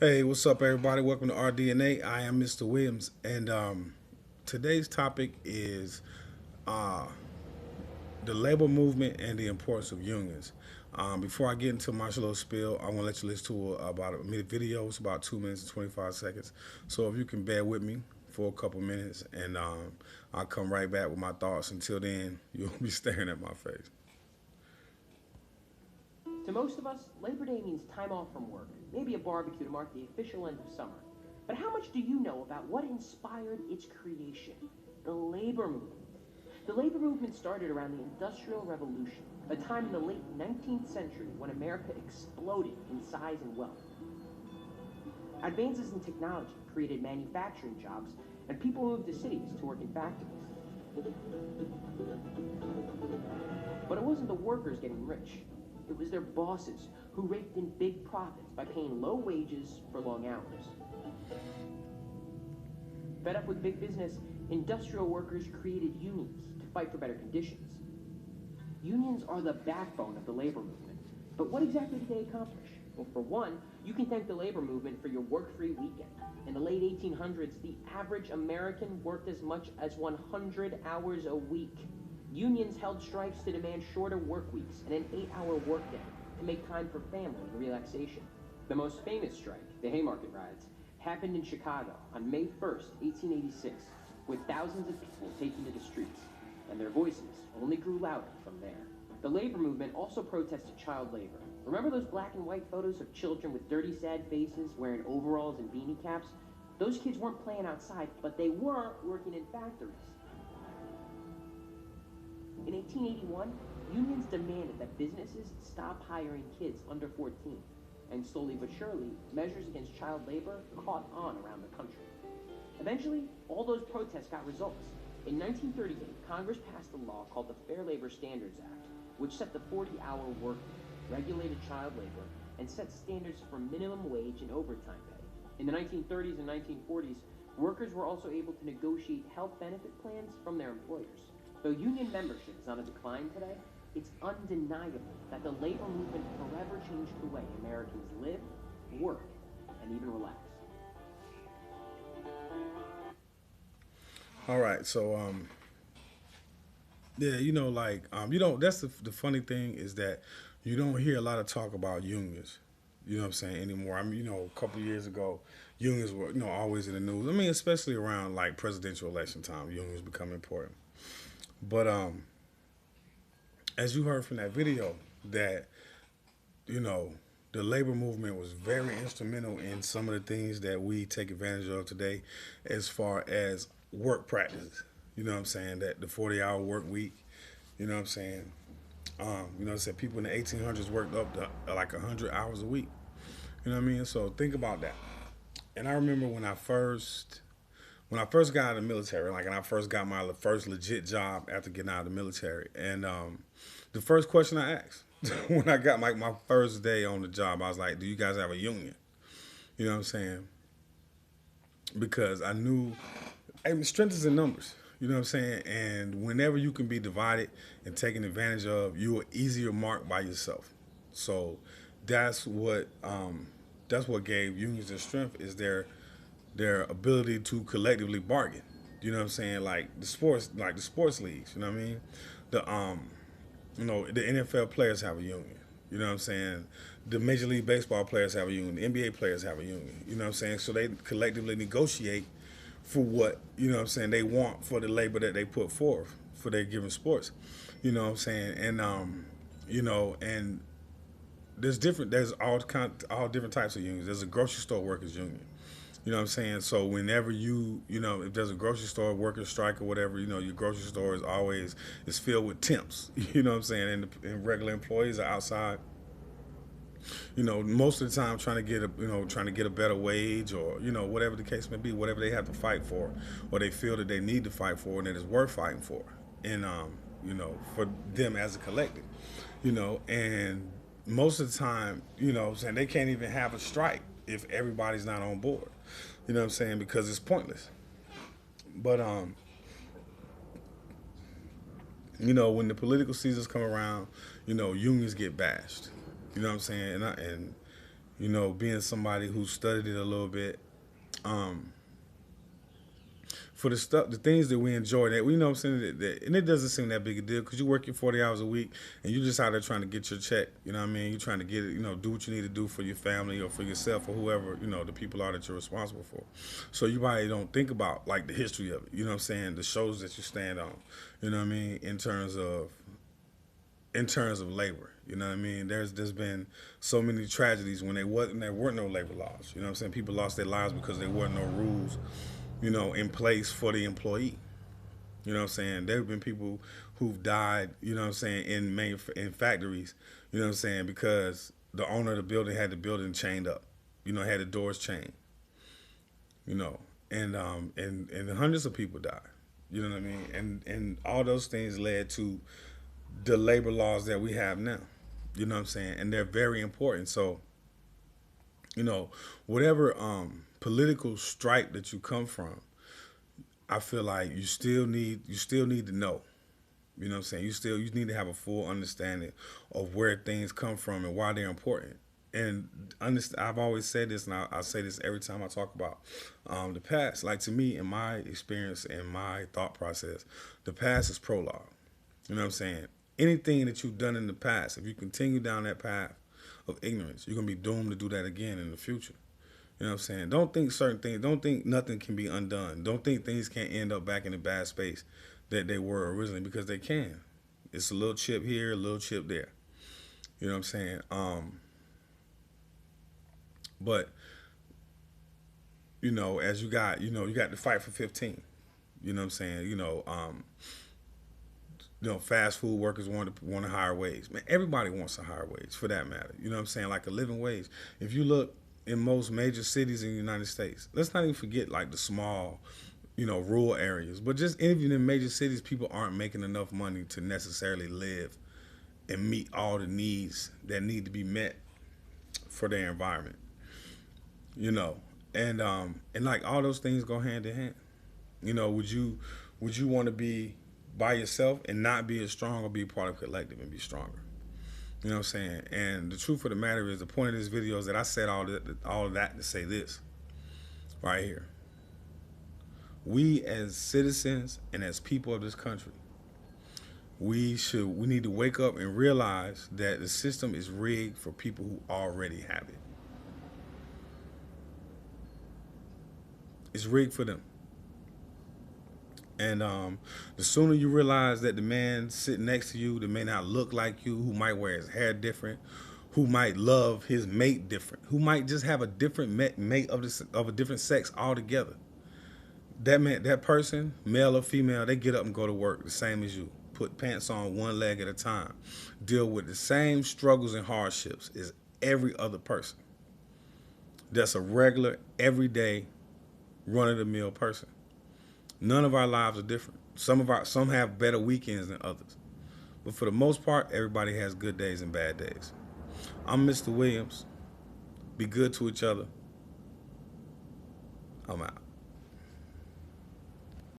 Hey, what's up, everybody? Welcome to RDNA. I am Mr. Williams, and today's topic is uh, the labor movement and the importance of unions. Before I get into my little spiel, I want to let you listen to about a minute video. It's about 2 minutes and 25 seconds. So if you can bear with me for a couple minutes, and I'll come right back with my thoughts. Until then, you'll be staring at my face. To most of us, Labor Day means time off from work, maybe a barbecue to mark the official end of summer. But how much do you know about what inspired its creation? The labor movement. The labor movement started around the Industrial Revolution, a time in the late 19th century when America exploded in size and wealth. Advances in technology created manufacturing jobs, and people moved to cities to work in factories. But it wasn't the workers getting rich. It was their bosses who raked in big profits by paying low wages for long hours. Fed up with big business, industrial workers created unions to fight for better conditions. Unions are the backbone of the labor movement. But what exactly did they accomplish? Well, for one, you can thank the labor movement for your work-free weekend. In the late 1800s, the average American worked as much as 100 hours a week. Unions held strikes to demand shorter work weeks and an 8-hour workday to make time for family and relaxation. The most famous strike, the Haymarket Riots, happened in Chicago on May 1st, 1886, with thousands of people taking to the streets, and their voices only grew louder from there. The labor movement also protested child labor. Remember those black and white photos of children with dirty, sad faces wearing overalls and beanie caps? Those kids weren't playing outside, but they were working in factories. In 1881, unions demanded that businesses stop hiring kids under 14, and slowly but surely, measures against child labor caught on around the country. Eventually, all those protests got results. In 1938, Congress passed a law called the Fair Labor Standards Act, which set the 40-hour workday, regulated child labor, and set standards for minimum wage and overtime pay. In the 1930s and 1940s, workers were also able to negotiate health benefit plans from their employers. Though union membership is on a decline today, it's undeniable that the labor movement forever changed the way Americans live, work, and even relax. All right, so yeah, that's the funny thing is that you don't hear a lot of talk about unions. You know what I'm saying anymore. I mean, a couple of years ago, unions were always in the news. I mean, especially around like presidential election time, unions become important. But as you heard from that video, that you know the labor movement was very instrumental in some of the things that we take advantage of today, as far as work practices. You know what I'm saying? That the 40-hour work week. You know what I'm saying? I said people in the 1800s worked up to like 100 hours a week. You know what I mean? So think about that. And I remember when I first got out of the military, like, and I first got my first legit job after getting out of the military, and the first question I asked when I got my first day on the job, I was like, "Do you guys have a union?" You know what I'm saying? Because I knew, hey, strength is in numbers. You know what I'm saying? And whenever you can be divided and taken advantage of, you are easier marked by yourself. So that's what gave unions their strength, is their ability to collectively bargain. You know what I'm saying? Like the sports leagues. You know what I mean? The the NFL players have a union. You know what I'm saying? The Major League Baseball players have a union. The NBA players have a union. You know what I'm saying? So they collectively negotiate for what, they want for the labor that they put forth for their given sports. You know what I'm saying? And and there's all different types of unions. There's a grocery store workers union. You know what I'm saying? So whenever if there's a grocery store workers strike or whatever, your grocery store is filled with temps. You know what I'm saying? And regular employees are outside, most of the time trying to get a better wage, or whatever the case may be, whatever they have to fight for, or they feel that they need to fight for, and that it's worth fighting for, and for them as a collective, and most of the time, what I'm saying, they can't even have a strike if everybody's not on board. You know what I'm saying? Because it's pointless. But when the political seasons come around, unions get bashed. You know what I'm saying? And You know, being somebody who studied it a little bit. Um, for the stuff, the things that we enjoy, that we know, what I'm saying, and it doesn't seem that big a deal because you work your 40 hours a week and you just out there trying to get your check. You know what I mean? You're trying to get it, you know, do what you need to do for your family or for yourself or whoever, you know, the people are that you're responsible for. So you probably don't think about like the history of it. You know what I'm saying? The shows that you stand on. You know what I mean? In terms of labor. You know what I mean? There's been so many tragedies when there weren't no labor laws. You know what I'm saying? People lost their lives because there weren't no rules, you know, in place for the employee. You know what I'm saying? There have been people who've died, you know what I'm saying, in factories, you know what I'm saying, because the owner of the building had the building chained up, you know, had the doors chained, you know, and hundreds of people died. You know what I mean? And all those things led to the labor laws that we have now. You know what I'm saying? And they're very important. So, you know, whatever political stripe that you come from, I feel like you still need to know. You know what I'm saying? You need to have a full understanding of where things come from and why they're important. And I've always said this, and I say this every time I talk about the past. Like to me, in my experience and my thought process, the past is prologue. You know what I'm saying? Anything that you've done in the past, if you continue down that path of ignorance, you're gonna be doomed to do that again in the future. You know what I'm saying? Don't think certain things. Don't think nothing can be undone. Don't think things can't end up back in the bad space that they were originally, because they can. It's a little chip here, a little chip there. You know what I'm saying? But you know, as you got to fight for 15. You know what I'm saying? Fast food workers want a higher wage. Man, everybody wants a higher wage for that matter. You know what I'm saying? Like a living wage. If you look in most major cities in the United States, let's not even forget like the small, rural areas, but just even in major cities, people aren't making enough money to necessarily live and meet all the needs that need to be met for their environment. You know, and like all those things go hand in hand. Would you want to be by yourself and not be as strong, or be part of a collective and be stronger? You know what I'm saying? And the truth of the matter is, the point of this video is that I said all of that to say this right here. We as citizens and as people of this country, we need to wake up and realize that the system is rigged for people who already have it. It's rigged for them. And the sooner you realize that the man sitting next to you that may not look like you, who might wear his hair different, who might love his mate different, who might just have a different mate of a different sex altogether, that person, male or female, they get up and go to work the same as you, put pants on one leg at a time, deal with the same struggles and hardships as every other person. That's a regular, everyday, run-of-the-mill person. None of our lives are different. Some have better weekends than others. But for the most part, everybody has good days and bad days. I'm Mr. Williams. Be good to each other. I'm out.